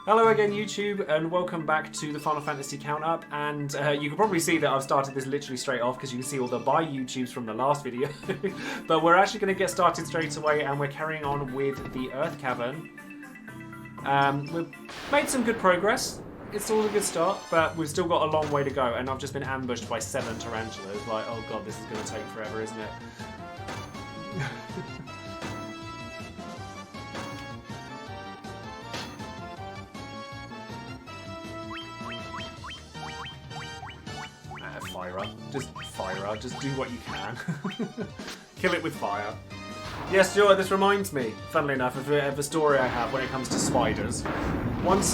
Hello again YouTube, and welcome back to the Final Fantasy Countup. And you can probably see that I've started this literally straight off because you can see all the bye YouTubes from the last video. But we're actually going to get started straight away, and we're carrying on with the Earth Cavern. We've made some good progress. It's all a good start, but we've still got a long way to go, and I've just been ambushed by 7 tarantulas. Like, oh god, this is going to take forever, isn't it? Fire. Just do what you can. Kill it with fire. Yes, Joe, this reminds me, funnily enough, of a story I have when it comes to spiders. Once,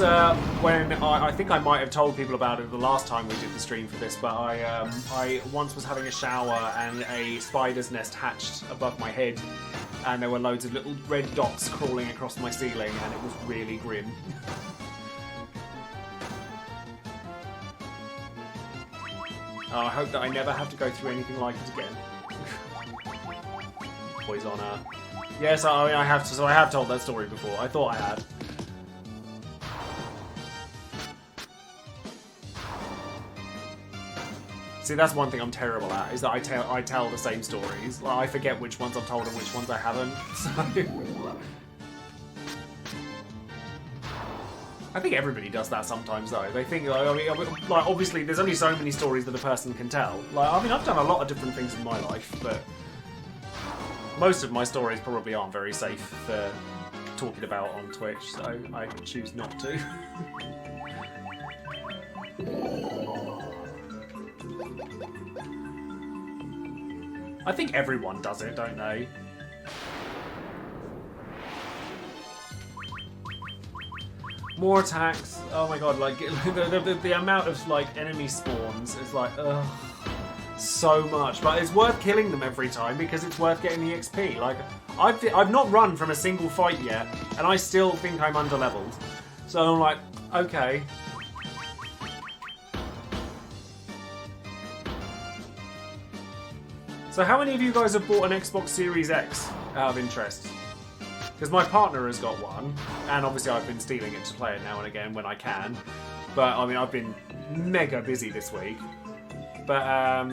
when I think I might have told people about it the last time we did the stream for this, but I once was having a shower and a spider's nest hatched above my head, and there were loads of little red dots crawling across my ceiling, and it was really grim. I hope that I never have to go through anything like it again. Poisoner. Yes, I have to. So I have told that story before. I thought I had. See, that's one thing I'm terrible at, is that I tell the same stories. Like, I forget which ones I've told and which ones I haven't. So I think everybody does that sometimes, though. They think, like, obviously, there's only so many stories that a person can tell. Like, I mean, I've done a lot of different things in my life, but most of my stories probably aren't very safe for talking about on Twitch, so I choose not to. I think everyone does it, don't they? More attacks. Oh my god, like the amount of like enemy spawns is like ugh, so much. But it's worth killing them every time because it's worth getting the XP. Like I've not run from a single fight yet, and I still think I'm underleveled. So I'm like, okay. So how many of you guys have bought an Xbox Series X out of interest? Because my partner has got one, and obviously I've been stealing it to play it now and again when I can. But, I mean, I've been mega busy this week. But, I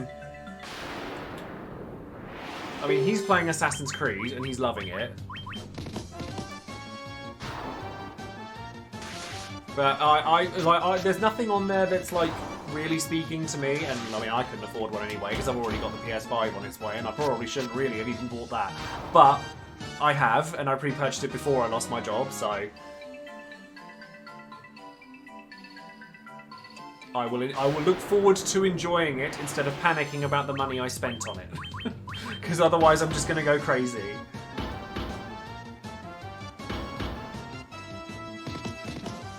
mean, he's playing Assassin's Creed, and he's loving it. But there's nothing on there that's, like, really speaking to me. And, I mean, I couldn't afford one anyway, because I've already got the PS5 on its way, and I probably shouldn't really have even bought that. But I have, and I pre-purchased it before I lost my job, so I will look forward to enjoying it instead of panicking about the money I spent on it. Because otherwise I'm just going to go crazy.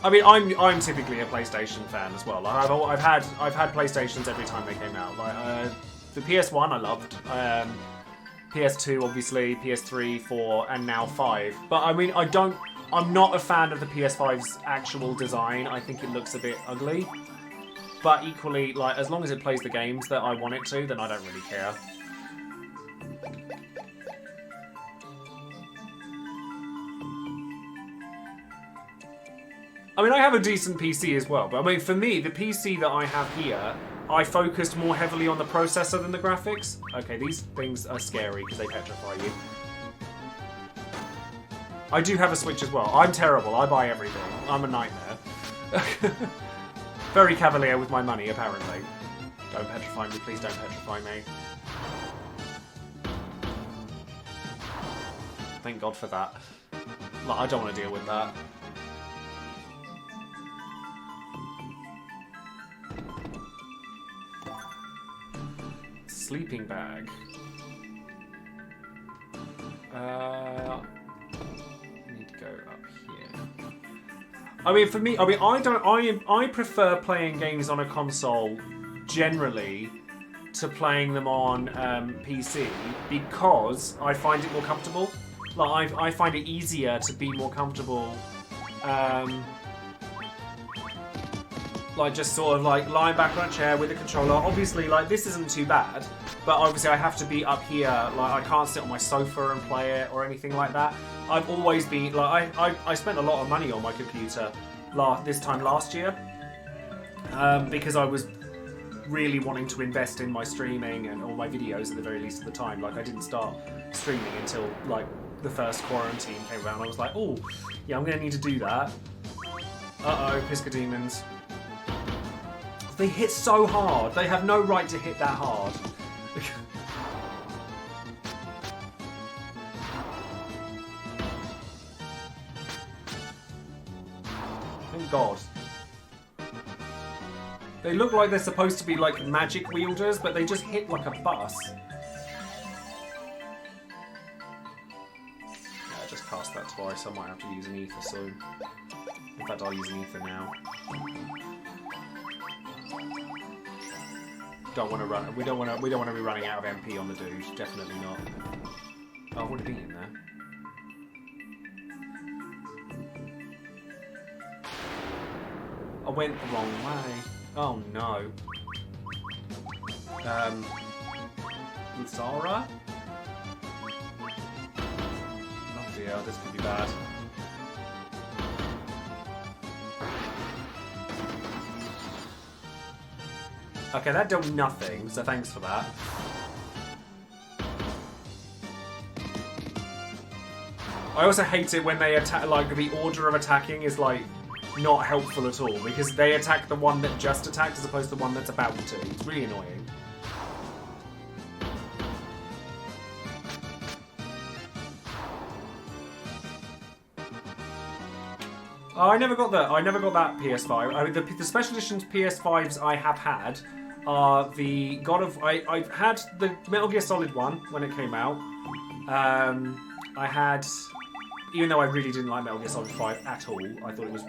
I mean, I'm typically a PlayStation fan as well. Like, I've had PlayStations every time they came out. Like the PS1 I loved. PS2, obviously, PS3, 4, and now 5. But I mean, I'm not a fan of the PS5's actual design. I think it looks a bit ugly. But equally, like, as long as it plays the games that I want it to, then I don't really care. I mean, I have a decent PC as well, but I mean, for me, the PC that I have here, I focused more heavily on the processor than the graphics. Okay, these things are scary because they petrify you. I do have a Switch as well. I'm terrible. I buy everything. I'm a nightmare. Very cavalier with my money, apparently. Don't petrify me. Please don't petrify me. Thank God for that. Like, I don't want to deal with that. Sleeping bag. I need to go up here. I mean, for me, I prefer playing games on a console generally to playing them on PC because I find it more comfortable. Like, I find it easier to be more comfortable. Like, just sort of like lying back on a chair with a controller. Obviously, like, this isn't too bad, but obviously I have to be up here. Like, I can't sit on my sofa and play it or anything like that. I've always been, like, I spent a lot of money on my computer this time last year, because I was really wanting to invest in my streaming and all my videos at the very least at the time. Like, I didn't start streaming until like the first quarantine came around. I was like, oh, yeah, I'm gonna need to do that. Uh-oh, Pisca Demons. They hit so hard. They have no right to hit that hard. Thank God. They look like they're supposed to be like magic wielders, but they just hit like a bus. Yeah, I just cast that twice. I might have to use an ether soon. In fact, I'll use an ether now. Don't want to run. We don't want to be running out of MP on the douche. Definitely not. Oh, I've already been in there. I went the wrong way. Oh no. Zara? Oh dear, this could be bad. Okay, that did nothing, so thanks for that. I also hate it when they attack, like, the order of attacking is, like, not helpful at all, because they attack the one that just attacked as opposed to the one that's about to. It's really annoying. Oh, I never got that PS5. I mean, the special editions PS5s I have had are the God of... I've had the Metal Gear Solid 1 when it came out. I had... Even though I really didn't like Metal Gear Solid 5 at all, I thought it was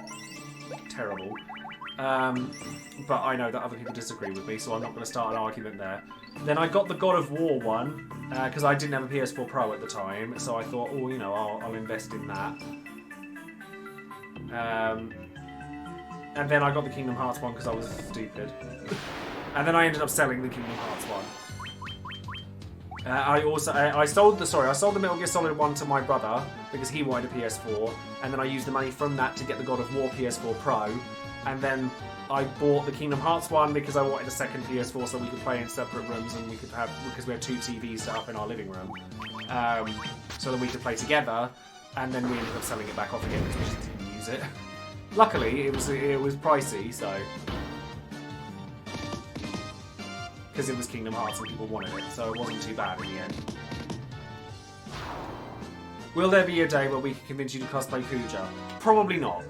terrible. But I know that other people disagree with me, so I'm not going to start an argument there. Then I got the God of War one, because I didn't have a PS4 Pro at the time, so I thought, oh, you know, I'll invest in that. And then I got the Kingdom Hearts one because I was stupid. And then I ended up selling the Kingdom Hearts one. I sold the Metal Gear Solid 1 to my brother because he wanted a PS4, and then I used the money from that to get the God of War PS4 Pro, and then I bought the Kingdom Hearts one because I wanted a second PS4 so we could play in separate rooms and we could have, because we had 2 TVs set up in our living room, so that we could play together, and then we ended up selling it back off again because we just didn't use it. Luckily, it was pricey, so. Because it was Kingdom Hearts and people wanted it, so it wasn't too bad in the end. Will there be a day where we can convince you to cosplay Kuja? Probably not.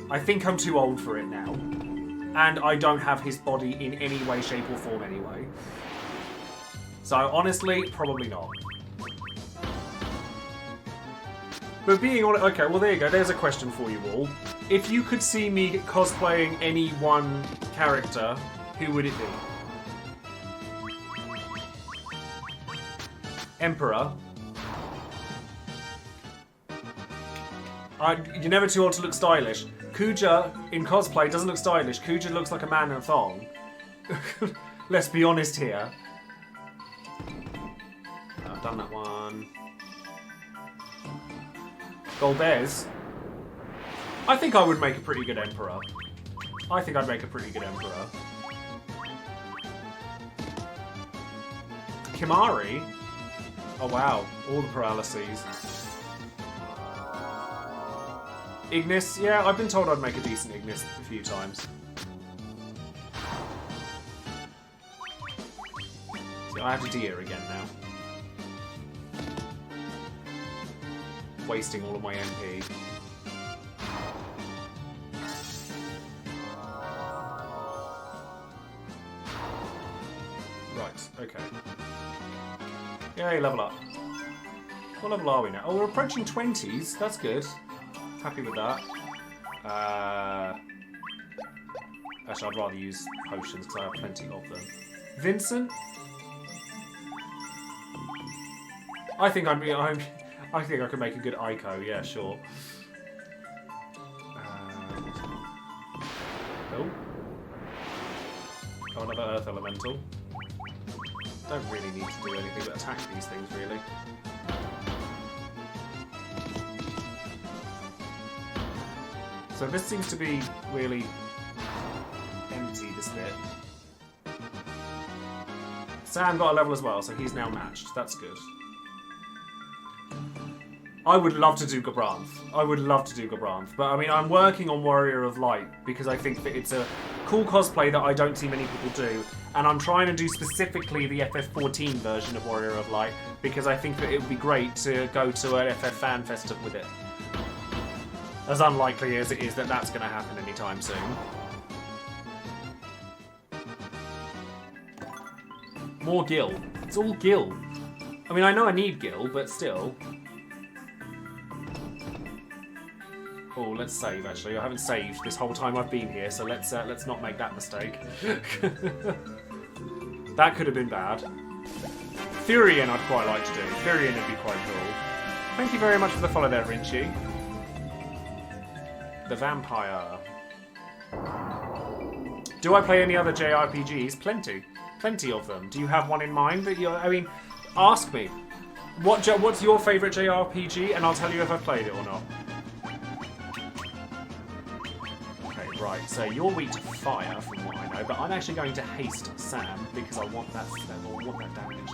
I think I'm too old for it now. And I don't have his body in any way, shape or form anyway. So honestly, probably not. But being honest, okay, well there you go, there's a question for you all. If you could see me cosplaying any one character, who would it be? Emperor. You're never too old to look stylish. Kuja in cosplay doesn't look stylish. Kuja looks like a man in a thong. Let's be honest here. I've done that one. Golbez. I think I would make a pretty good Emperor. I think I'd make a pretty good Emperor. Kimari. Oh wow, all the paralyses. Ignis, yeah, I've been told I'd make a decent Ignis a few times. So I have to Dia again now. Wasting all of my MP. Right, okay. Yay, level up. What level are we now? Oh, we're approaching 20s. That's good. Happy with that. Actually, I'd rather use potions because I have plenty of them. Vincent? I think I think I could make a good Ico. Yeah, sure. Oh, another Earth Elemental. Don't really need to do anything but attack these things, really. So So this seems to be really empty, this bit. Sam got a level as well, so he's now matched. That's good. I would love to do Gabranth. I would love to do Gabranth. But, I mean, I'm working on Warrior of Light because I think that it's a cool cosplay that I don't see many people do. And I'm trying to do specifically the FF14 version of Warrior of Light because I think that it would be great to go to an FF Fan Festival with it. As unlikely as it is that that's going to happen anytime soon. More Gil. It's all Gil. I mean, I know I need Gil, but still. Oh, let's save, actually. I haven't saved this whole time I've been here, so let's not make that mistake. That could have been bad. Thurian I'd quite like to do. Thurian would be quite cool. Thank you very much for the follow there, Vinci. The Vampire. Do I play any other JRPGs? Plenty. Plenty of them. Do you have one in mind that you're... I mean, ask me. What's your favourite JRPG? And I'll tell you if I've played it or not. Okay, right. So you're weak to fire, from what I know, but I'm actually going to haste Sam because I want that damage.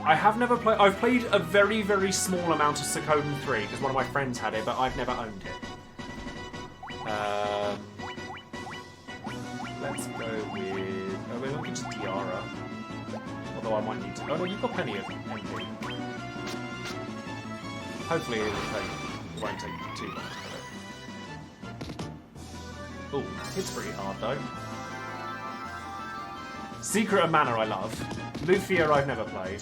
I have never played... I've played a very, very small amount of Suikoden 3 because one of my friends had it, but I've never owned it. Let's go with... Oh, we're looking to Tiara. Although I might need to... Oh no, you've got plenty of MP. Hopefully it won't take too long. Oh, it's pretty hard though. Secret of Mana I love. Lufia I've never played.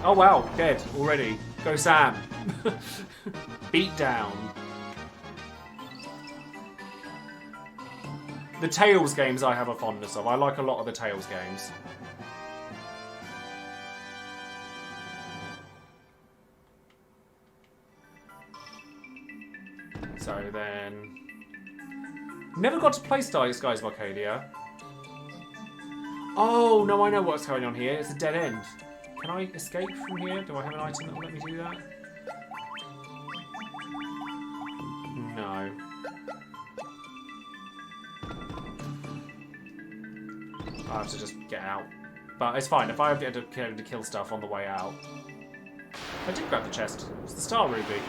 Oh wow, dead already. Go Sam. Beat down. The Tales games I have a fondness of. I like a lot of the Tales games. So then... Never got to play Skies of Arcadia. Oh, no, I know what's going on here. It's a dead end. Can I escape from here? Do I have an item that will let me do that? No. I have to just get out. But it's fine. If I have to kill stuff on the way out. I did grab the chest. It's the Star Ruby.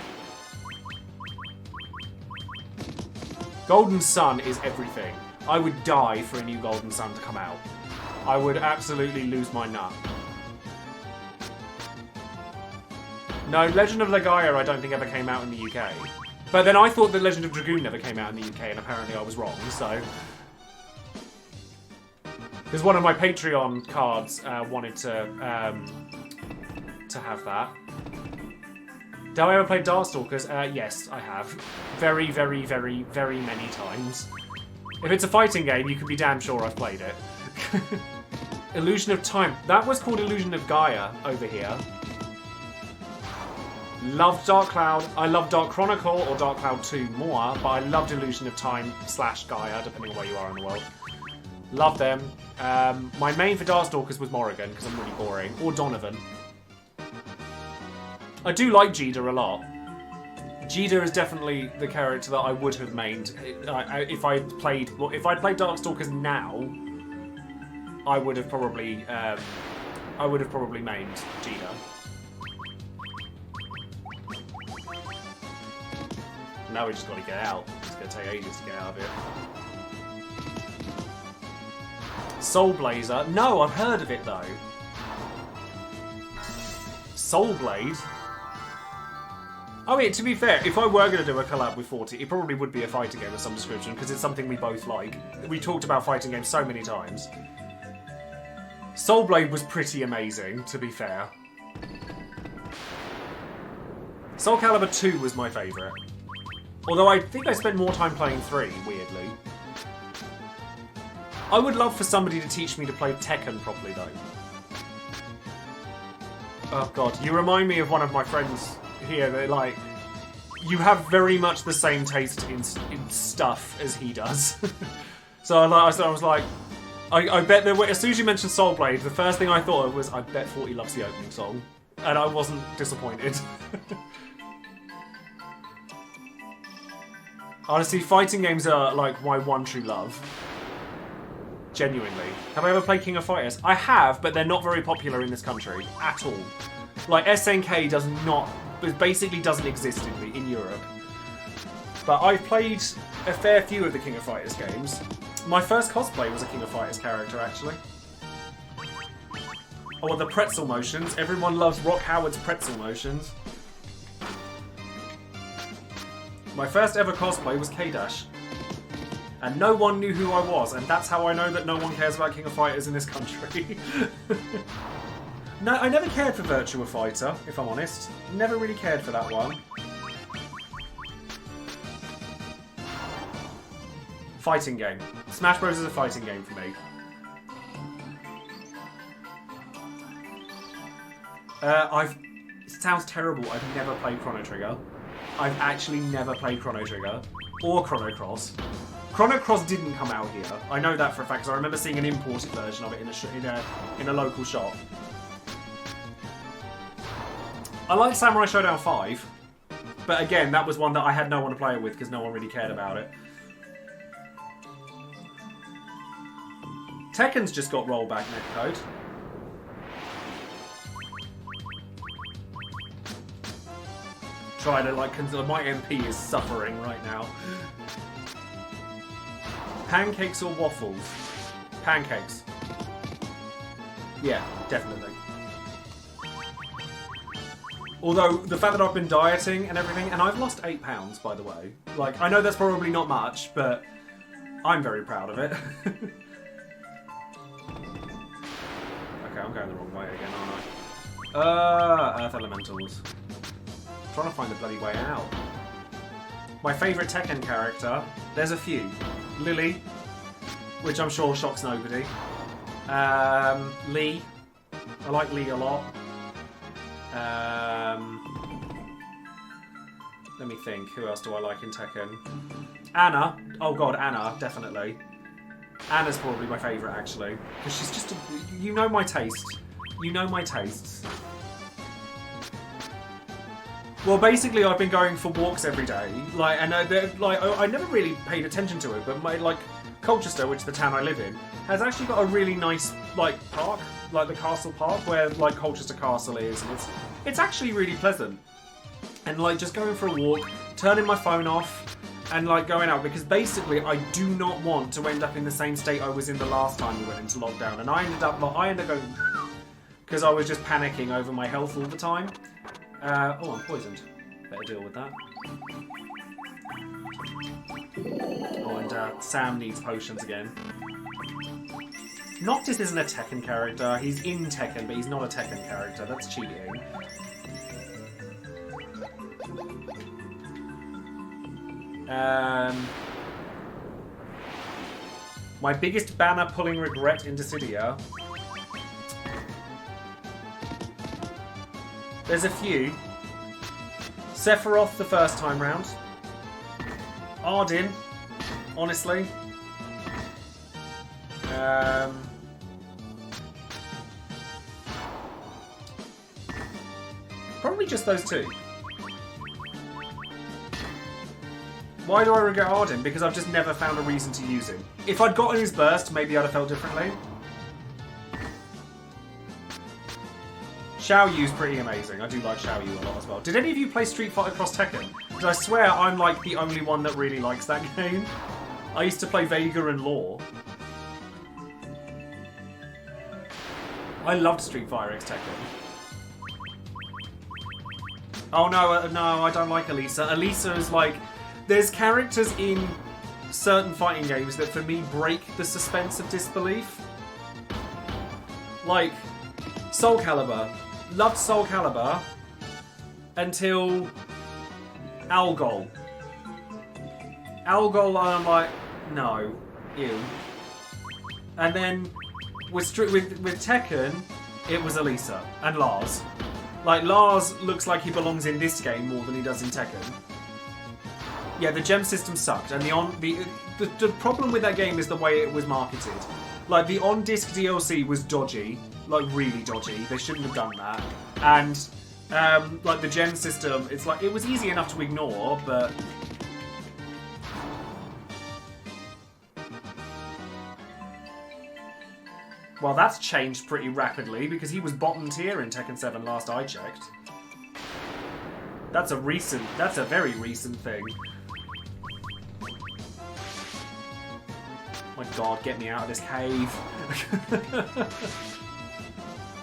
Golden Sun is everything. I would die for a new Golden Sun to come out. I would absolutely lose my nut. No, Legend of Legaia I don't think ever came out in the UK. But then I thought that Legend of Dragoon never came out in the UK, and apparently I was wrong, so... Because one of my Patreon cards wanted to have that. Did I ever play Darkstalkers? Yes, I have. Very, very, very, very many times. If it's a fighting game, you can be damn sure I've played it. Illusion of Time. That was called Illusion of Gaia over here. Loved Dark Cloud. I love Dark Chronicle or Dark Cloud 2 more, but I loved Illusion of Time / Gaia, depending on where you are in the world. Love them. My main for Darkstalkers was Morrigan, because I'm really boring. Or Donovan. I do like Jida a lot. Jida is definitely the character that I would have mained if I'd played Darkstalkers now. I would have probably mained Jida. Now we just got to get out. It's going to take ages to get out of here. Soul Blazer. No, I've heard of it though. Soul Blade. I mean, to be fair, if I were going to do a collab with 40, it probably would be a fighting game of some description, because it's something we both like. We talked about fighting games so many times. Soul Blade was pretty amazing, to be fair. Soul Calibur 2 was my favourite. Although I think I spent more time playing 3, weirdly. I would love for somebody to teach me to play Tekken properly, though. Oh god, you remind me of one of my friends here. They're like, you have very much the same taste in stuff as he does. So I was like, I bet there were, as soon as you mentioned Soul Blade, the first thing I thought of was, I bet 40 loves the opening song. And I wasn't disappointed. Honestly, fighting games are like my one true love. Genuinely. Have I ever played King of Fighters? I have, but they're not very popular in this country at all. Like SNK does not, it basically doesn't exist in Europe. But I've played a fair few of the King of Fighters games. My first cosplay was a King of Fighters character, actually. Oh, the pretzel motions. Everyone loves Rock Howard's pretzel motions. My first ever cosplay was K-Dash. And no one knew who I was, and that's how I know that no one cares about King of Fighters in this country. No, I never cared for Virtua Fighter, if I'm honest. Never really cared for that one. Fighting game. Smash Bros. Is a fighting game for me. It sounds terrible, I've never played Chrono Trigger. I've actually never played Chrono Trigger. Or Chrono Cross. Chrono Cross didn't come out here. I know that for a fact, because I remember seeing an imported version of it in a local shop. I like Samurai Showdown 5. But again, that was one that I had no one to play it with, because no one really cared about it. Tekken's just got rollback netcode. Trying to like, my MP is suffering right now. Pancakes or waffles? Pancakes. Yeah, definitely. Although, the fact that I've been dieting and everything, and I've lost 8 pounds, by the way. Like, I know that's probably not much, but I'm very proud of it. Okay, I'm going the wrong way again, aren't I? Earth Elementals. I'm trying to find the bloody way out. My favourite Tekken character, there's a few. Lily, which I'm sure shocks nobody. Lee. I like Lee a lot. Let me think. Who else do I like in Tekken? Anna. Oh god, Anna, definitely. Anna's probably my favourite, actually. Because she's just you know my taste. You know my tastes. Well, basically, I've been going for walks every day. Like, and I never really paid attention to it, but Colchester, which is the town I live in, has actually got a really nice, like, park. Like the Castle Park, where, like, Colchester Castle is. And it's actually really pleasant. And, like, just going for a walk, turning my phone off, and, like, going out. Because, basically, I do not want to end up in the same state I was in the last time we went into lockdown. And I ended up going... Because I was just panicking over my health all the time. Oh, I'm poisoned. Better deal with that. Oh, and Sam needs potions again. Noctis isn't a Tekken character. He's in Tekken, but he's not a Tekken character. That's cheating. My biggest banner pulling regret in Dissidia. There's a few. Sephiroth the first time round. Ardyn, honestly. Probably just those two. Why do I regret Ardyn? Because I've just never found a reason to use him. If I'd gotten his burst, maybe I'd have felt differently. Xiao Yu's pretty amazing. I do like Xiao Yu a lot as well. Did any of you play Street Fighter Cross Tekken? Because I swear I'm like the only one that really likes that game. I used to play Vega and Law. I loved Street Fighter X Tekken. Oh no, no, I don't like Elisa. Elisa is like... There's characters in certain fighting games that for me break the suspense of disbelief. Like, Soul Calibur. Loved Soul Calibur until Algol. Algol, I'm like, no, ew. And then with Tekken, it was Elisa and Lars. Like, Lars looks like he belongs in this game more than he does in Tekken. Yeah, the gem system sucked, and the problem with that game is the way it was marketed. Like, the on-disc DLC was dodgy. Like, really dodgy. They shouldn't have done that. And, like, the gem system, it's like, it was easy enough to ignore, but... Well, that's changed pretty rapidly because he was bottom tier in Tekken 7 last I checked. That's a very recent thing. My god, get me out of this cave.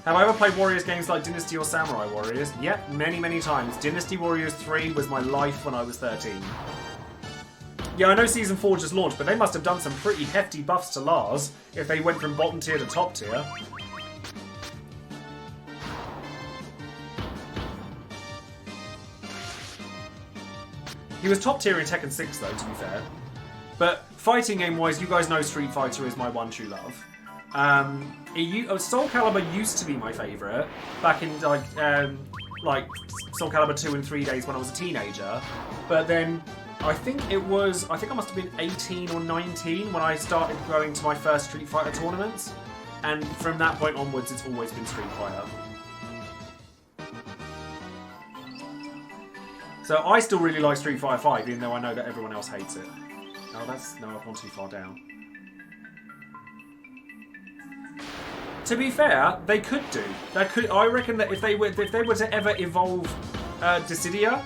Have I ever played Warriors games like Dynasty or Samurai Warriors? Yep, many, many times. Dynasty Warriors 3 was my life when I was 13. Yeah, I know Season 4 just launched, but they must have done some pretty hefty buffs to Lars if they went from bottom tier to top tier. He was top tier in Tekken 6 though, to be fair. But fighting game wise, you guys know Street Fighter is my one true love. Soul Calibur used to be my favourite back in like Soul Calibur 2 and 3 days when I was a teenager. But then I think I must have been 18 or 19 when I started going to my first Street Fighter tournaments. And from that point onwards, it's always been Street Fighter. So I still really like Street Fighter 5, even though I know that everyone else hates it. No, I've gone too far down. To be fair, they could do. I reckon that if they were to ever evolve Dissidia,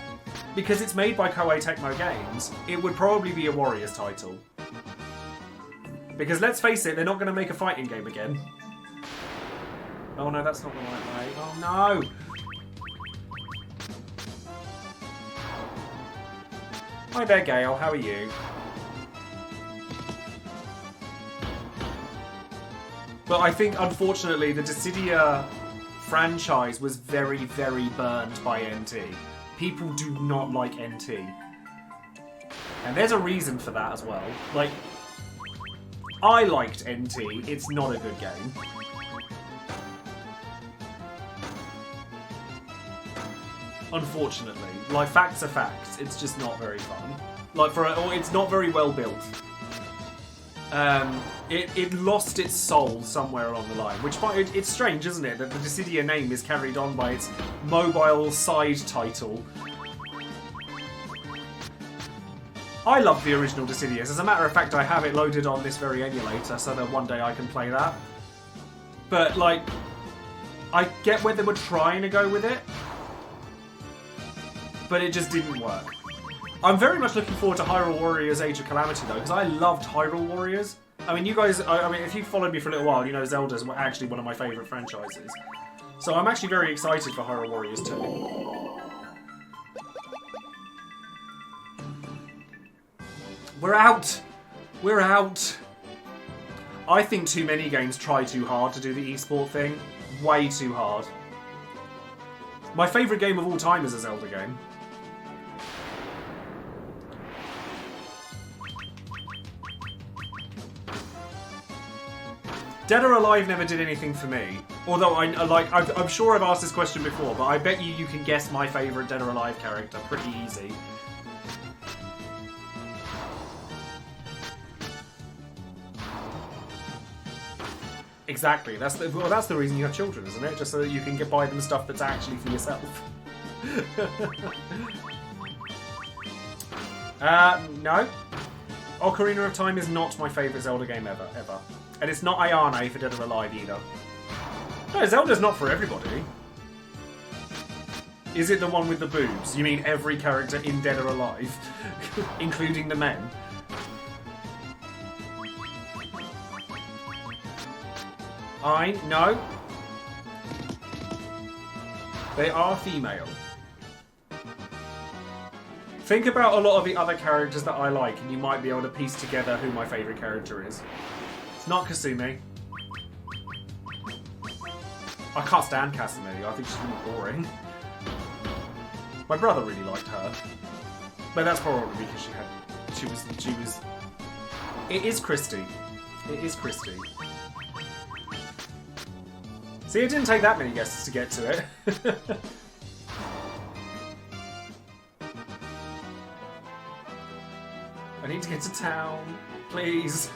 because it's made by Koei Tecmo Games, it would probably be a Warriors title. Because let's face it, they're not going to make a fighting game again. Oh no, that's not the right way. Oh no! Hi there, Gale. How are you? But I think, unfortunately, the Dissidia franchise was very, very burned by NT. People do not like NT. And there's a reason for that as well. Like, I liked NT. It's not a good game. Unfortunately. Like, facts are facts. It's just not very fun. Like, or it's not very well built. It lost its soul somewhere along the line, which it's strange, isn't it, that the Dissidia name is carried on by its mobile side title. I love the original Dissidia. As a matter of fact, I have it loaded on this very emulator so that one day I can play that. But, like, I get where they were trying to go with it, but it just didn't work. I'm very much looking forward to Hyrule Warriors Age of Calamity, though, because I loved Hyrule Warriors. I mean, you guys, I mean, if you've followed me for a little while, you know Zelda's actually one of my favourite franchises. So I'm actually very excited for Hyrule Warriors 2. We're out! We're out! I think too many games try too hard to do the esport thing. Way too hard. My favourite game of all time is a Zelda game. Dead or Alive never did anything for me. Although I'm sure I've asked this question before, but I bet you can guess my favourite Dead or Alive character pretty easy. Exactly. That's the reason you have children, isn't it? Just so that you can buy them stuff that's actually for yourself. No. Ocarina of Time is not my favourite Zelda game ever. And it's not Ayane for Dead or Alive either. No, Zelda's not for everybody. Is it the one with the boobs? You mean every character in Dead or Alive? Including the men? No. They are female. Think about a lot of the other characters that I like and you might be able to piece together who my favourite character is. It's not Kasumi. I can't stand Kasumi. I think she's really boring. My brother really liked her. But that's probably because she was... It is Christy. It is Christy. See, it didn't take that many guesses to get to it. I need to get to town, please.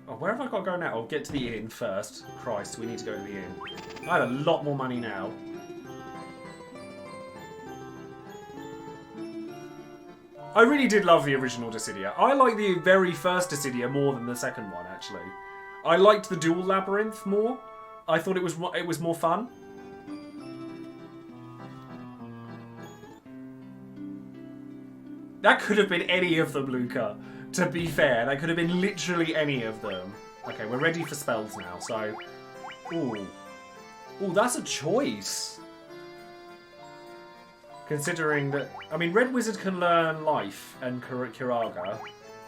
Oh, where have I got to go now? I'll get to the inn first. Christ, we need to go to the inn. I have a lot more money now. I really did love the original Dissidia. I like the very first Dissidia more than the second one, actually. I liked the dual labyrinth more. I thought it was more fun. That could have been any of them, Luca. To be fair, that could have been literally any of them. Okay, we're ready for spells now, so... Ooh. Ooh, that's a choice. Considering that... I mean, Red Wizard can learn Life and Kiraga.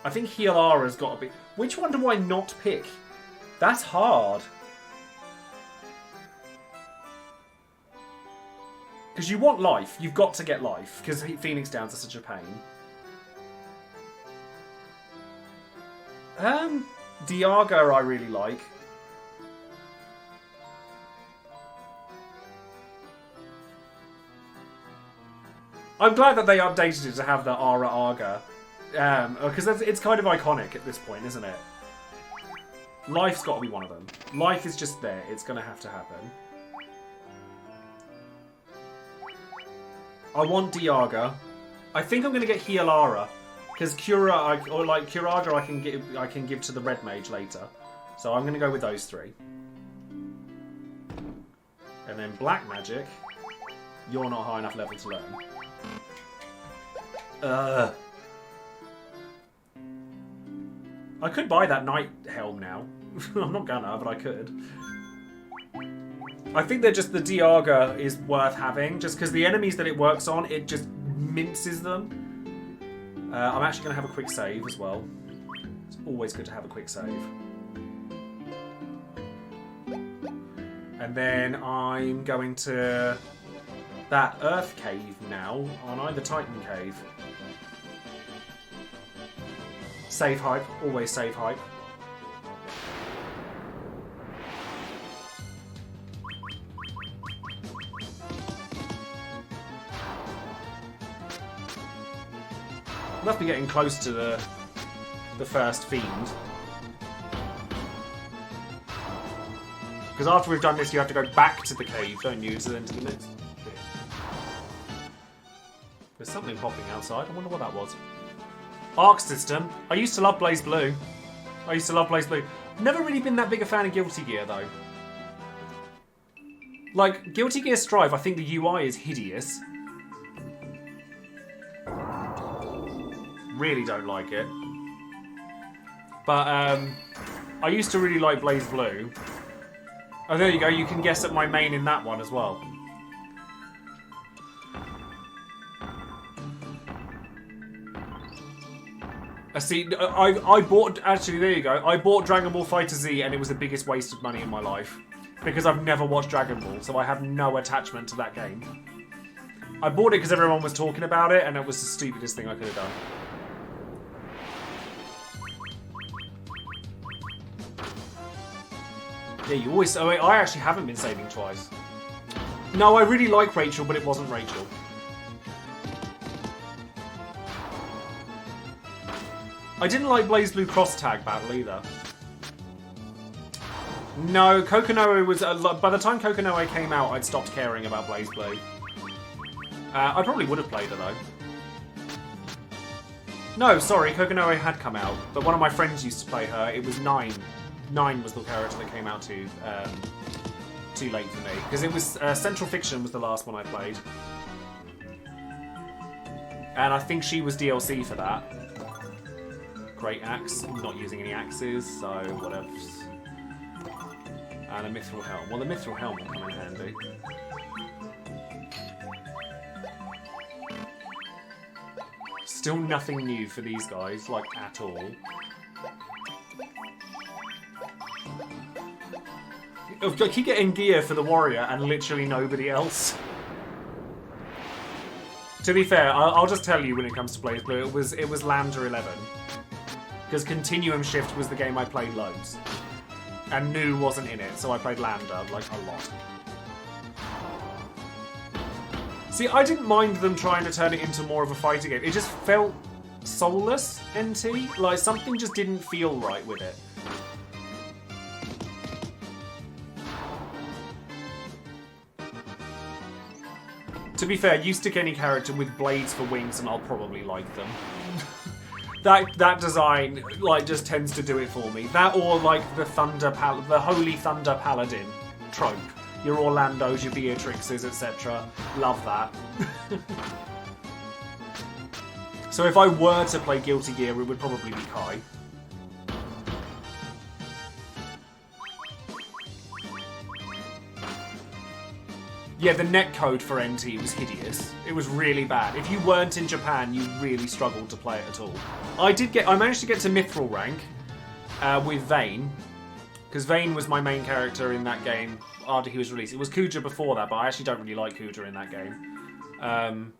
I think Healara's got to be... Which one do I not pick? That's hard. Because you want Life. You've got to get Life. Because Phoenix Downs are such a pain. Diaga I really like. I'm glad that they updated it to have the Ara Aga. Because it's kind of iconic at this point, isn't it? Life's got to be one of them. Life is just there. It's going to have to happen. I want Diaga. I think I'm going to get Healara. Because Kiraga I can give to the Red Mage later. So I'm going to go with those three. And then Black Magic. You're not high enough level to learn. I could buy that Night Helm now. I'm not gonna, but I could. I think that just the Diaga is worth having, just because the enemies that it works on, it just minces them. I'm actually going to have a quick save as well. It's always good to have a quick save. And then I'm going to that Earth Cave now, aren't I? The Titan Cave. Save hype. Always save hype. Must be getting close to the first fiend. Because after we've done this, you have to go back to the cave, don't you? To then to the next bit. There's something popping outside. I wonder what that was. Arc system. I used to love Blaze Blue. I've never really been that big a fan of Guilty Gear, though. Like, Guilty Gear Strive, I think the UI is hideous. Really don't like it. But, I used to really like Blaze Blue. Oh, there you go. You can guess at my main in that one as well. See, I bought... Actually, there you go. I bought Dragon Ball FighterZ and it was the biggest waste of money in my life. Because I've never watched Dragon Ball, so I have no attachment to that game. I bought it because everyone was talking about it and it was the stupidest thing I could have done. Yeah, you always... Oh, wait, I actually haven't been saving twice. No, I really like Rachel, but it wasn't Rachel. I didn't like Blaze Blue Cross Tag Battle either. No, Kokonoe was... by the time Kokonoe came out, I'd stopped caring about Blaze Blue. I probably would have played her, though. No, sorry, Kokonoe had come out, but one of my friends used to play her. It was 9. 9 was the character that came out too late for me. Because it was... Central Fiction was the last one I played. And I think she was DLC for that. Great axe. I'm not using any axes, so whatever. And a Mithril Helm. Well, the Mithril Helm will come in handy. Still nothing new for these guys, like, at all. I keep getting gear for the warrior and literally nobody else. To be fair, I'll just tell you when it comes to Blaze Blue, it was Lambda 11. Because Continuum Shift was the game I played loads. And Nu wasn't in it, so I played Lambda, like, a lot. See, I didn't mind them trying to turn it into more of a fighting game. It just felt soulless, NT. Like, something just didn't feel right with it. To be fair, you stick any character with blades for wings and I'll probably like them. That design like just tends to do it for me. That or like the Holy Thunder Paladin trope. Your Orlandos, your Beatrixes, etc. Love that. So if I were to play Guilty Gear, it would probably be Kai. Yeah, the netcode for NT was hideous. It was really bad. If you weren't in Japan, you really struggled to play it at all. I managed to get to Mithril rank with Vayne, because Vayne was my main character in that game after he was released. It was Kuja before that, but I actually don't really like Kuja in that game.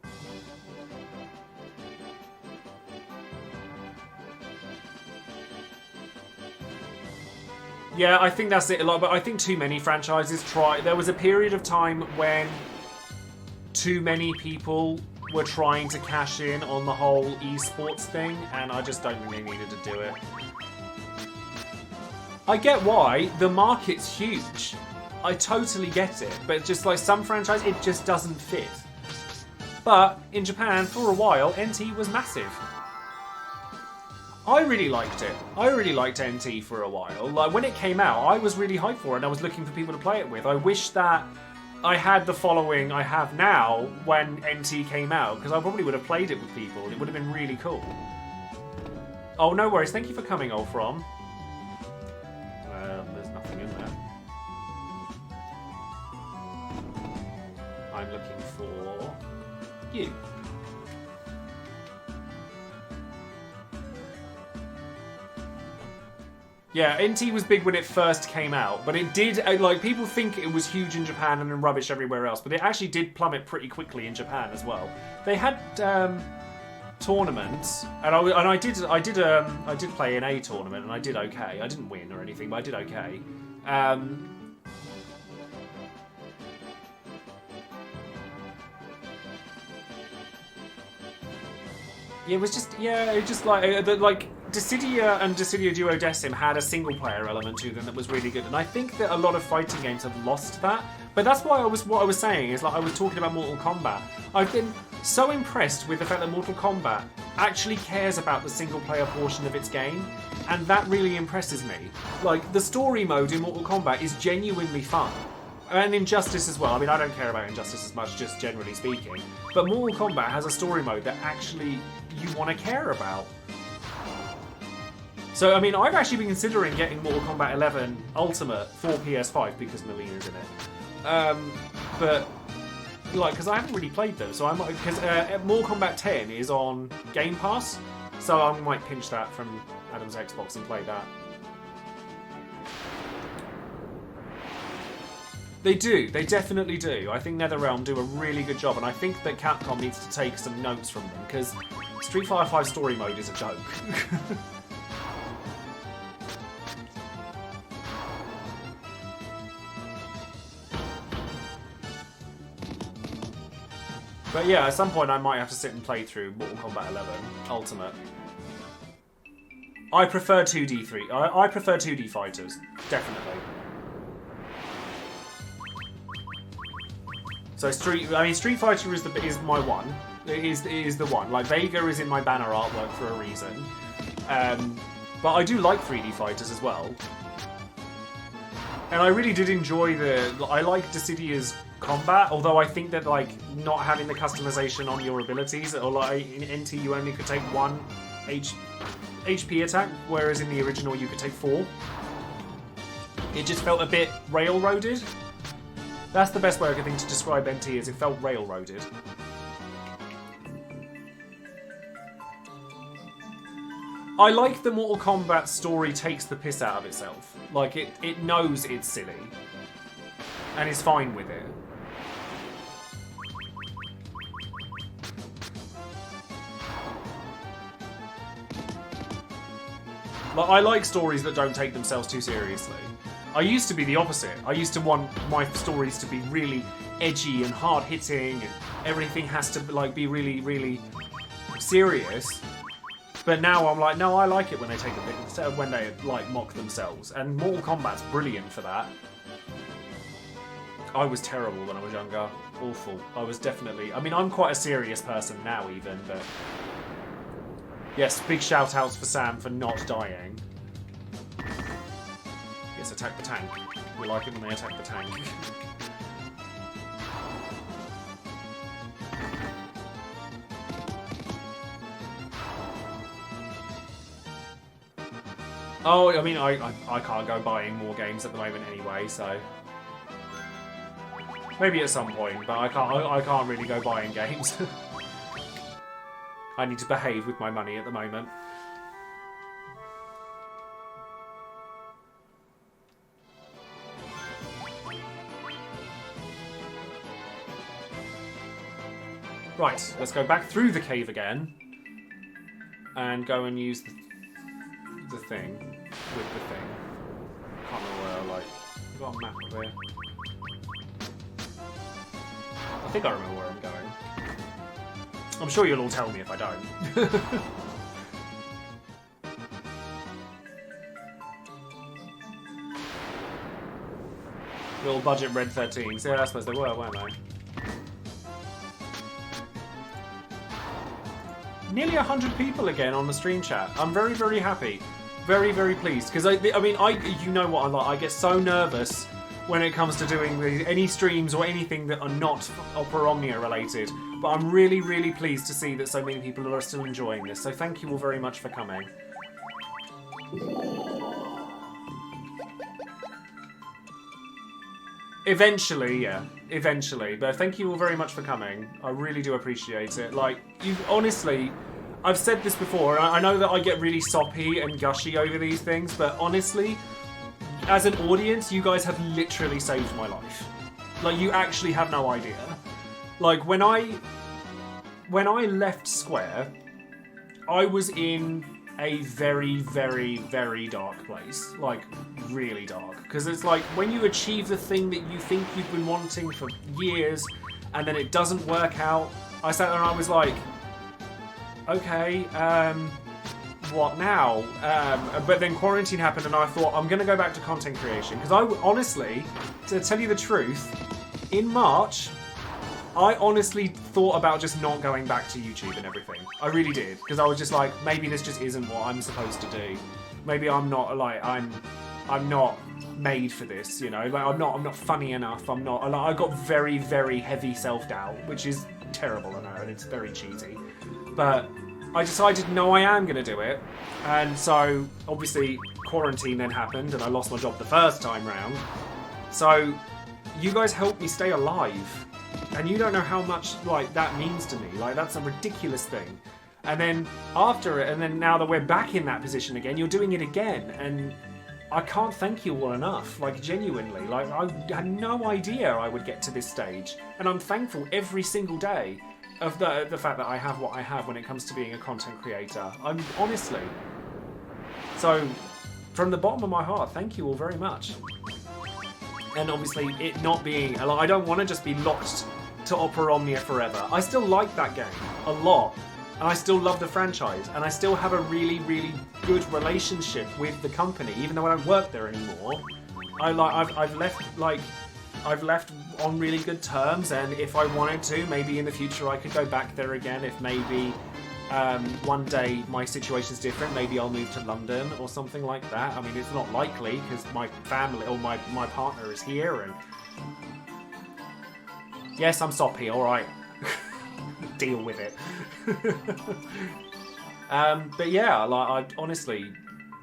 Yeah, I think that's it. But I think too many franchises try. There was a period of time when too many people were trying to cash in on the whole esports thing, and I just don't think they needed to do it. I get why. The market's huge. I totally get it. But just like some franchise, it just doesn't fit. But in Japan, for a while, NT was massive. I really liked it. I really liked NT for a while. Like when it came out, I was really hyped for it and I was looking for people to play it with. I wish that I had the following I have now when NT came out, because I probably would have played it with people. It would have been really cool. Oh, no worries. Thank you for coming, Olfrom. There's nothing in there. I'm looking for you. Yeah, NT was big when it first came out, but it did, like, people think it was huge in Japan and then rubbish everywhere else, but it actually did plummet pretty quickly in Japan as well. They had tournaments, and I did play in a tournament, and I did okay. I didn't win or anything, but I did okay. It was just like Dissidia and Dissidia Duodecim had a single-player element to them that was really good, and I think that a lot of fighting games have lost that. But that's why what I was saying is, like, I was talking about Mortal Kombat. I've been so impressed with the fact that Mortal Kombat actually cares about the single-player portion of its game, and that really impresses me. Like, the story mode in Mortal Kombat is genuinely fun. And Injustice as well. I mean, I don't care about Injustice as much, just generally speaking. But Mortal Kombat has a story mode that actually you want to care about. So, I mean, I've actually been considering getting Mortal Kombat 11 Ultimate for PS5 because Melina's in it. But, like, because I haven't really played them, so I might... Because Mortal Kombat 10 is on Game Pass, so I might pinch that from Adam's Xbox and play that. They do. They definitely do. I think NetherRealm do a really good job, and I think that Capcom needs to take some notes from them, because Street Fighter V Story Mode is a joke. But yeah, at some point I might have to sit and play through Mortal Kombat 11 Ultimate. I prefer 2D I prefer 2D fighters, definitely. So Street Fighter is my one. It is the one. Like, Vega is in my banner artwork for a reason. But I do like 3D fighters as well. And I really did enjoy I like Dissidia's combat, although I think that, like, not having the customization on your abilities, or like in NT you only could take one HP attack, whereas in the original you could take 4. It just felt a bit railroaded. That's the best way I could think to describe NT, is it felt railroaded. I like the Mortal Kombat story takes the piss out of itself. Like, it knows it's silly. And is fine with it. Like, I like stories that don't take themselves too seriously. I used to be the opposite. I used to want my stories to be really edgy and hard-hitting, and everything has to, like, be really, really serious. But now I'm like, no, I like it when they take a bit, when they, like, mock themselves. And Mortal Kombat's brilliant for that. I was terrible when I was younger. Awful. I was definitely... I mean, I'm quite a serious person now, even, but... Yes, big shout outs for Sam for not dying. Yes, attack the tank. We like it when they attack the tank. Oh, I mean, I can't go buying more games at the moment anyway, so maybe at some point, but I can't really go buying games. I need to behave with my money at the moment. Right, let's go back through the cave again and go and use the thing with the thing. Can't remember where I like. I've got a map of here. I think I remember where I'm going. I'm sure you'll all tell me if I don't. Little budget Red 13s. Yeah, I suppose they were, weren't they? Nearly 100 people again on the stream chat. I'm very, very happy. Very, very pleased. Because, I mean, you know what I'm like. I get so nervous when it comes to doing any streams or anything that are not Opera Omnia related. But I'm really, really pleased to see that so many people are still enjoying this. So thank you all very much for coming. Eventually, yeah. Eventually. But thank you all very much for coming. I really do appreciate it. Like, you honestly, I've said this before, and I know that I get really soppy and gushy over these things, but honestly, as an audience, you guys have literally saved my life. Like, you actually have no idea. Like, when I left Square, I was in a very, very, very dark place. Like, really dark. Because it's like, when you achieve the thing that you think you've been wanting for years, and then it doesn't work out, I sat there and I was like, okay, what now? But then quarantine happened and I thought, I'm going to go back to content creation. Because I honestly, to tell you the truth, in March, I honestly thought about just not going back to YouTube and everything. I really did. Because I was just like, maybe this just isn't what I'm supposed to do. Maybe I'm not, like, I'm not made for this, you know? Like, I'm not funny enough. I'm not, like, I got very, very heavy self-doubt, which is terrible, I know, and it's very cheesy. But I decided, no, I am going to do it. And so, obviously, quarantine then happened, and I lost my job the first time round. So, you guys helped me stay alive. And you don't know how much, like, that means to me. Like, that's a ridiculous thing. And then, after it, and then now that we're back in that position again, you're doing it again. And I can't thank you all enough, like, genuinely. Like, I had no idea I would get to this stage. And I'm thankful every single day of the fact that I have what I have when it comes to being a content creator. I'm honestly. So, from the bottom of my heart, thank you all very much. And obviously, it not being, like, I don't want to just be locked to Opera Omnia forever. I still like that game a lot. And I still love the franchise. And I still have a really, really good relationship with the company, even though I don't work there anymore. I've left on really good terms, and if I wanted to, maybe in the future I could go back there again. If maybe one day my situation's different, maybe I'll move to London or something like that. I mean, it's not likely because my family or my partner is here, and yes, I'm soppy. All right, deal with it. But yeah, like,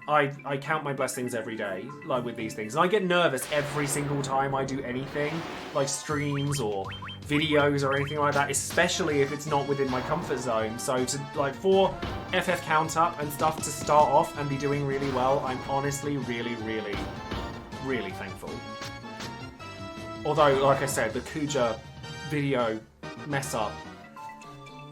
I count my blessings every day, like, with these things. And I get nervous every single time I do anything, like streams or videos or anything like that, especially if it's not within my comfort zone. So to, like, for FF Countup and stuff to start off and be doing really well, I'm honestly really, really, really thankful. Although, like I said, the Kuja video mess up,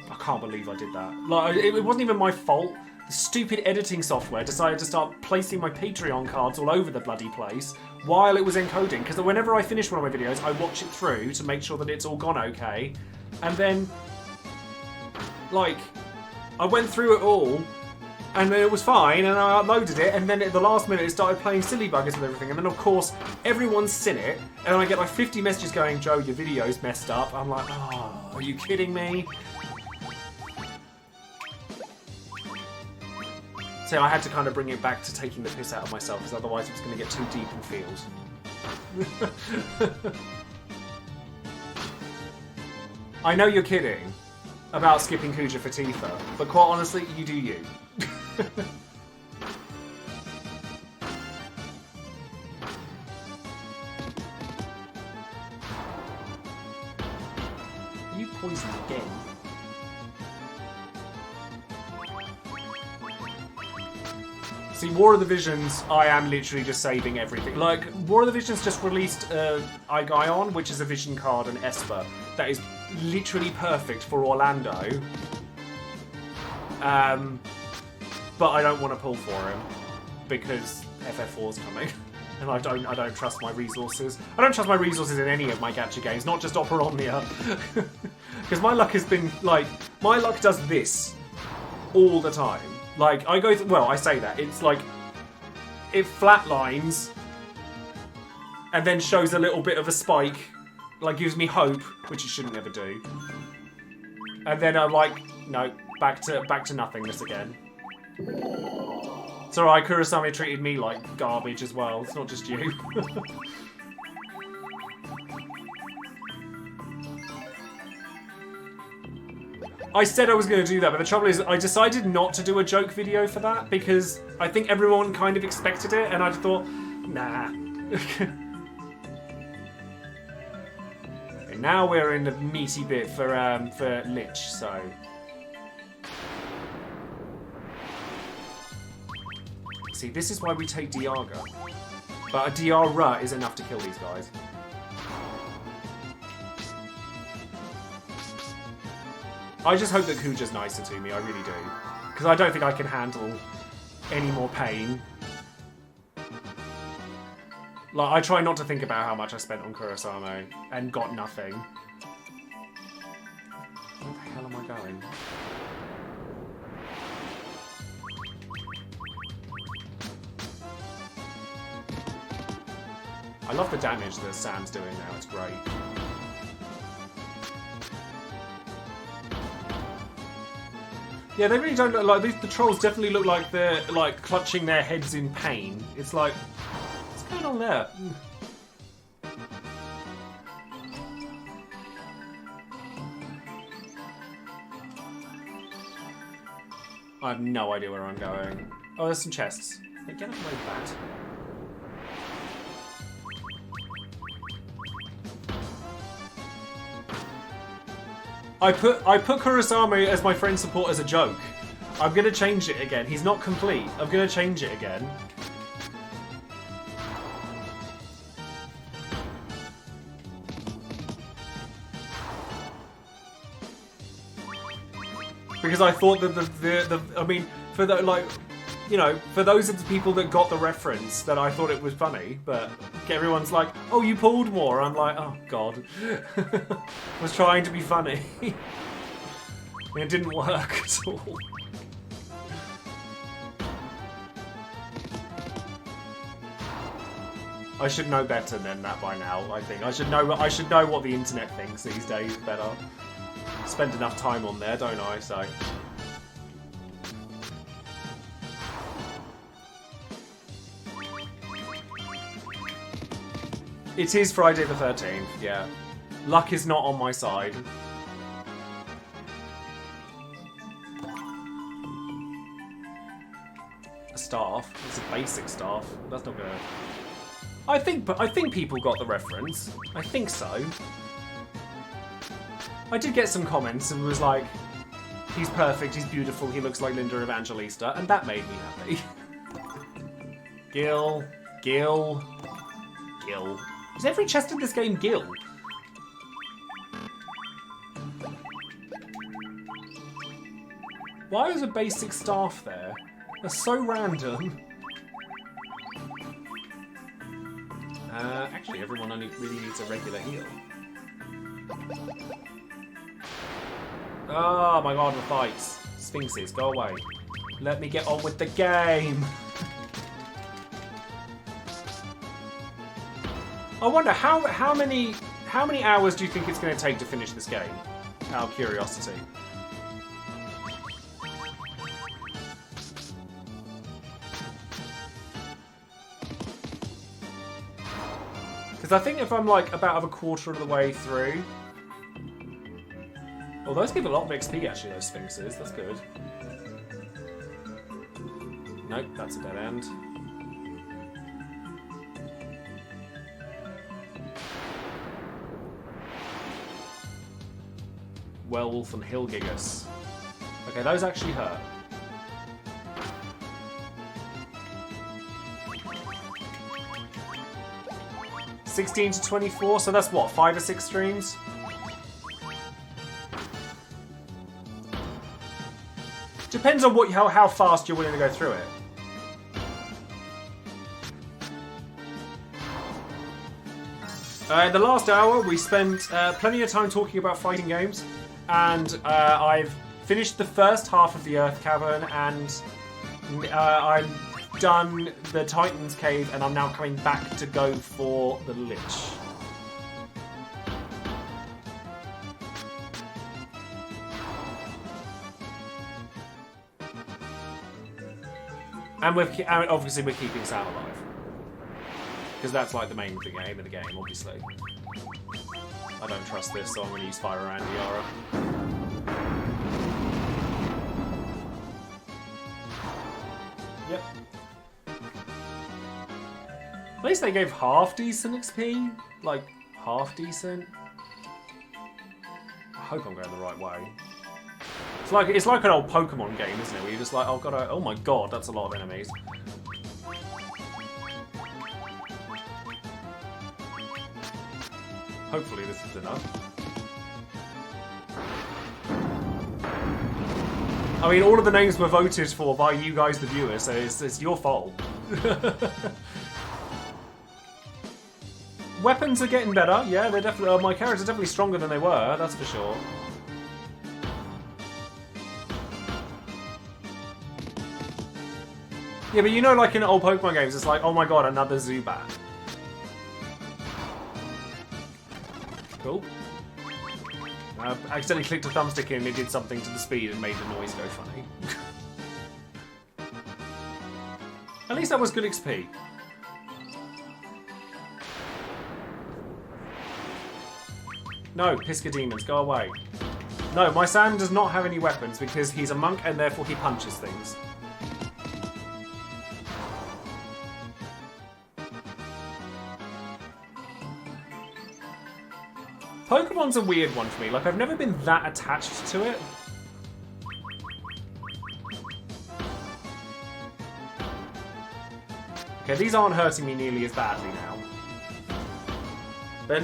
I can't believe I did that. Like, it wasn't even my fault. The stupid editing software decided to start placing my Patreon cards all over the bloody place while it was encoding. Because whenever I finish one of my videos, I watch it through to make sure that it's all gone okay. And then, like, I went through it all, and then it was fine, and I uploaded it, and then at the last minute it started playing silly buggers and everything. And then, of course, everyone's seen it, and I get like 50 messages going, Joe, your video's messed up. I'm like, oh, are you kidding me? So I had to kind of bring it back to taking the piss out of myself, because otherwise it was going to get too deep in field. I know you're kidding about skipping Kuja for Tifa, but quite honestly, you do you. You poisoned again. See, War of the Visions, I am literally just saving everything. Like, War of the Visions just released Ion, which is a Vision card, and Esper. That is literally perfect for Orlando. But I don't want to pull for him because FF4's coming, and I don't trust my resources. I don't trust my resources in any of my gacha games, not just Opera Omnia, because my luck has been like my luck does this all the time. Like I go, well, I say that it's like it flatlines and then shows a little bit of a spike. Like, gives me hope, which it shouldn't ever do. And then I'm like, no, back to nothingness again. It's alright, Kurosame treated me like garbage as well. It's not just you. I said I was going to do that, but the trouble is I decided not to do a joke video for that because I think everyone kind of expected it, and I thought, nah. Now we're in the meaty bit for Lich, so... See, this is why we take Diaga. But a Diara is enough to kill these guys. I just hope that Kuja's nicer to me, I really do. Because I don't think I can handle any more pain. Like, I try not to think about how much I spent on Kurosame and got nothing. Where the hell am I going? I love the damage that Sam's doing now, it's great. Yeah, they really don't look like... The trolls definitely look like they're, like, clutching their heads in pain. It's like... What's going on there? I have no idea where I'm going. Oh, there's some chests. Hey, get away with that. I put Kurosame as my friend support as a joke. I'm gonna change it again. He's not complete. I'm gonna change it again. Because I thought that I mean, for the, like, you know, for those of the people that got the reference, that I thought it was funny, but everyone's like, oh, you pulled more. I'm like, oh, God. I was trying to be funny. It didn't work at all. I should know better than that by now, I think. I should know what the internet thinks these days better. Spend enough time on there, don't I? So... It is Friday the 13th, yeah. Luck is not on my side. A staff? It's a basic staff. That's not gonna... I think people got the reference. I think so. I did get some comments and was like, he's perfect, he's beautiful, he looks like Linda Evangelista, and that made me happy. Gil. Is every chest in this game Gil? Why is a basic staff there? That's so random. Actually, everyone only really needs a regular heal. Oh my god, the fights. Sphinxes, go away. Let me get on with the game. I wonder how many hours do you think it's going to take to finish this game? Out of curiosity. Because I think if I'm like about a quarter of the way through... Oh, those give a lot of XP actually, those Sphinxes. That's good. Nope, that's a dead end. Werewolf and Hillgigus. Okay, those actually hurt. $16 to 24, so that's what, 5 or 6 streams? Depends on how fast you're willing to go through it. In the last hour, we spent plenty of time talking about fighting games, and I've finished the first half of the Earth Cavern, and I'm done the Titan's Cave, and I'm now coming back to go for the Lich. And obviously we're keeping Sam alive. Because that's like the main aim of the game, obviously. I don't trust this, so I'm going to use Fire around Yara. Yep. At least they gave half decent XP. Like, half decent. I hope I'm going the right way. It's like an old Pokemon game, isn't it? Where you're just like, oh my god, that's a lot of enemies. Hopefully this is enough. I mean, all of the names were voted for by you guys, the viewers, so it's your fault. Weapons are getting better, yeah, they're definitely. My characters are definitely stronger than they were, that's for sure. Yeah, but you know, like in old Pokemon games, it's like, oh my god, another Zubat. Cool. I accidentally clicked a thumbstick in and it did something to the speed and made the noise go funny. At least that was good XP. No, Pisca Demons, go away. No, my Sam does not have any weapons because he's a monk and therefore he punches things. Pokemon's a weird one for me. Like, I've never been that attached to it. Okay, these aren't hurting me nearly as badly now. They're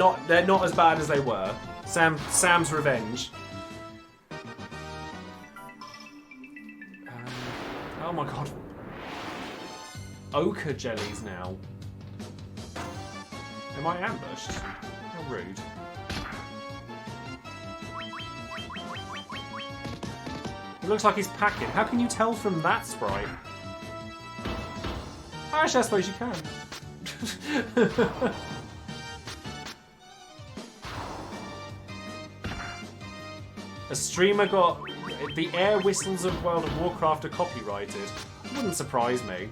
not as bad as they were. Sam's revenge. Oh my god. Ochre jellies now. Am I ambushed? How rude. It looks like he's packing. How can you tell from that sprite? Actually, I suppose you can. A streamer got... The air whistles of World of Warcraft are copyrighted. It wouldn't surprise me.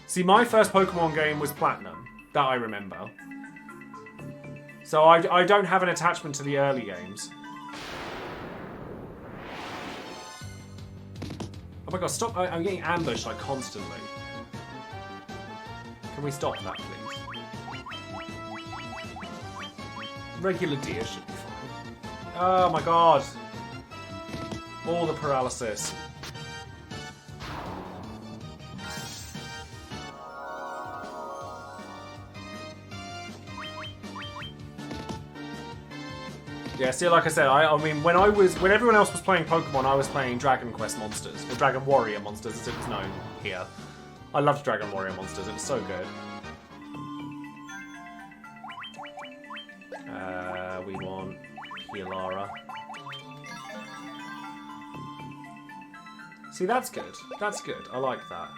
See, my first Pokemon game was Platinum. That I remember. So I don't have an attachment to the early games. Oh my god, stop. I'm getting ambushed, like, constantly. Can we stop that, please? Regular deer should be fine. Oh my god. All the paralysis. Yeah, see, like I said, I mean, when everyone else was playing Pokemon, I was playing Dragon Quest monsters, or Dragon Warrior monsters, as it was known here. I loved Dragon Warrior monsters; it was so good. We want Healara. See, that's good. That's good. I like that.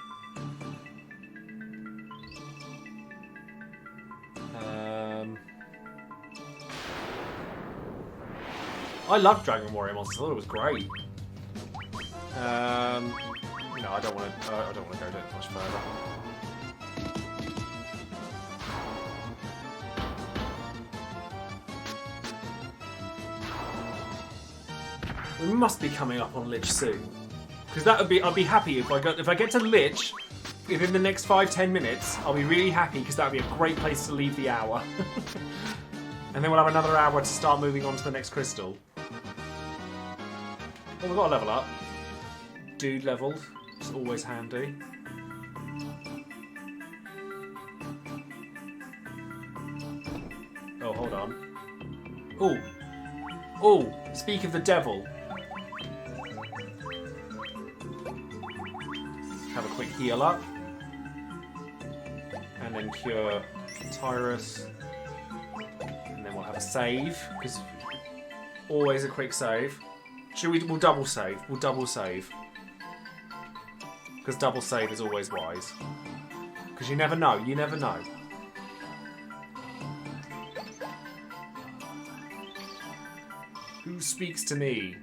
I loved Dragon Warrior monsters. I thought it was great. No, I don't want to go much further. We must be coming up on Lich soon. Because that would be, I'd be happy if I get to Lich within the next 5-10 minutes. I'll be really happy because that would be a great place to leave the hour. And then we'll have another hour to start moving on to the next crystal. Oh, we've got a level up. Dude leveled. It's always handy. Oh, hold on. Oh. Oh, speak of the devil. Have a quick heal up. And then cure Tyrus. And then we'll have a save, because always a quick save. We'll double save. We'll double save. Because double save is always wise. Because you never know. You never know. Who speaks to me?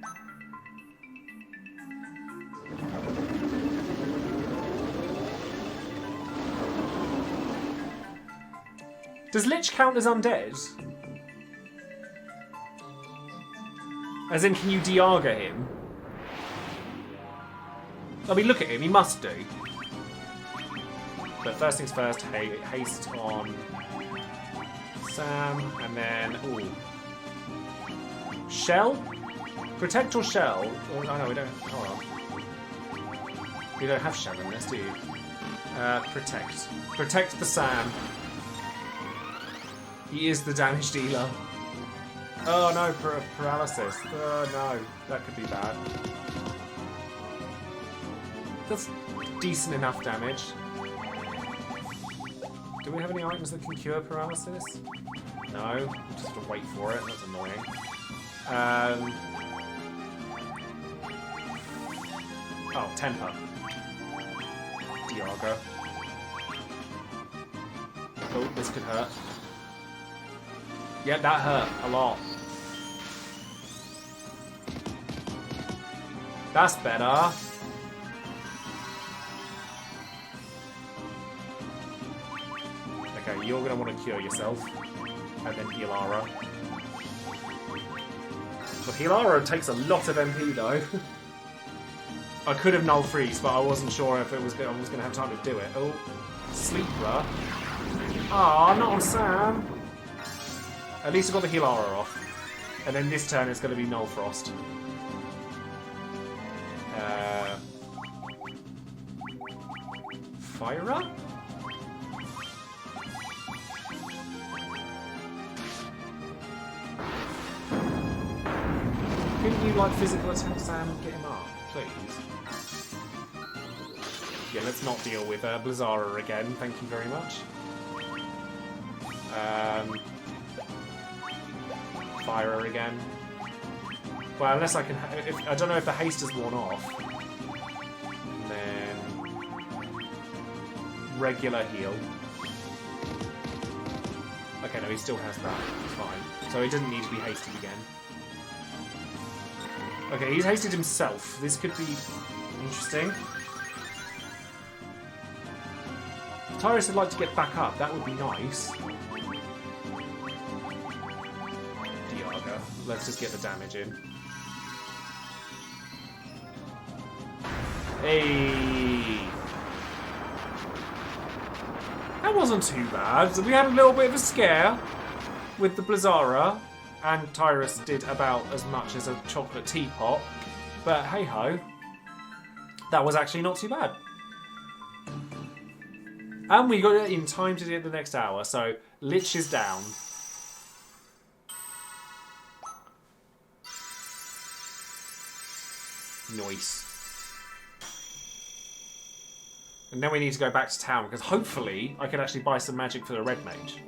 Does Lich count as undead? As in, can you Diaga him? I mean, look at him, he must do. But first things first, haste on Sam, and then, ooh. Shell? Protect or shell? Oh no, we don't, hold on. We don't have shell in this, do you? Protect. Protect the Sam. He is the damage dealer. Oh no, paralysis. Oh no, that could be bad. That's decent enough damage. Do we have any items that can cure paralysis? No, just have to wait for it. That's annoying. Oh, temper. Diaga. Oh, this could hurt. Yeah, that hurt a lot. That's better. Okay, you're going to want to cure yourself. And then Healara. But Healara takes a lot of MP though. I could have null freeze, but I wasn't sure if I was going to have time to do it. Oh, Sleeper. Ah, not on Sam. At least I got the Healara off. And then this turn it's going to be Null Frost. Fire up? Couldn't you, like, physical attack Sam and get him up, please? Yeah, let's not deal with Blizzara again, thank you very much. Fire her again. Well, unless I can... I don't know if the haste has worn off. And then... regular heal. Okay, no, he still has that. It's fine. So he doesn't need to be hasted again. Okay, he's hasted himself. This could be interesting. If Tyrus would like to get back up, that would be nice. Diaga. Let's just get the damage in. Hey! That wasn't too bad. We had a little bit of a scare with the Blizzara. And Tyrus did about as much as a chocolate teapot. But hey-ho. That was actually not too bad. And we got it in time to get the next hour, so Lich is down. Nice. And then we need to go back to town, because hopefully I can actually buy some magic for the Red Mage.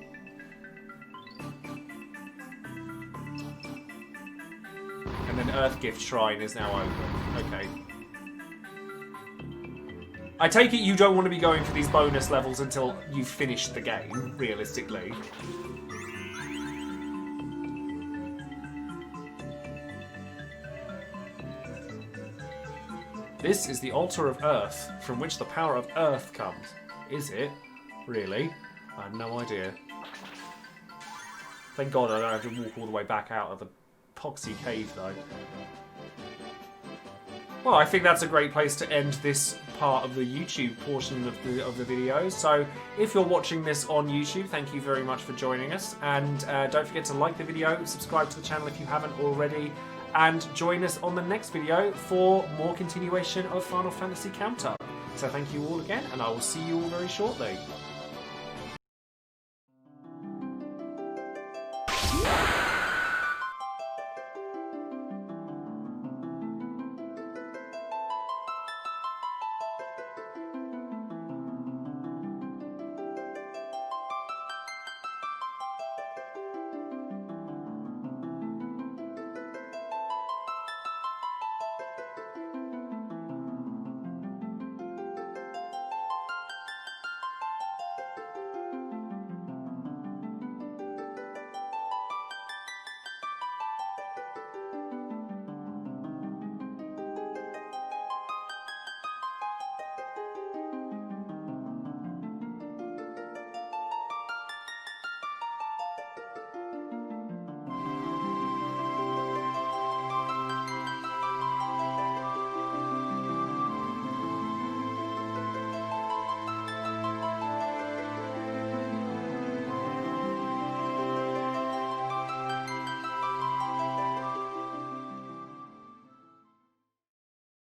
And then Earth Gift Shrine is now open. Okay. I take it you don't want to be going for these bonus levels until you've finished the game, realistically. This is the altar of Earth, from which the power of Earth comes. Is it? Really? I have no idea. Thank God I don't have to walk all the way back out of the Poxy cave, though. Well, I think that's a great place to end this part of the YouTube portion of the video. So if you're watching this on YouTube, thank you very much for joining us. And don't forget to like the video, subscribe to the channel if you haven't already, and join us on the next video for more continuation of Final Fantasy Countup. So thank you all again, and I will see you all very shortly.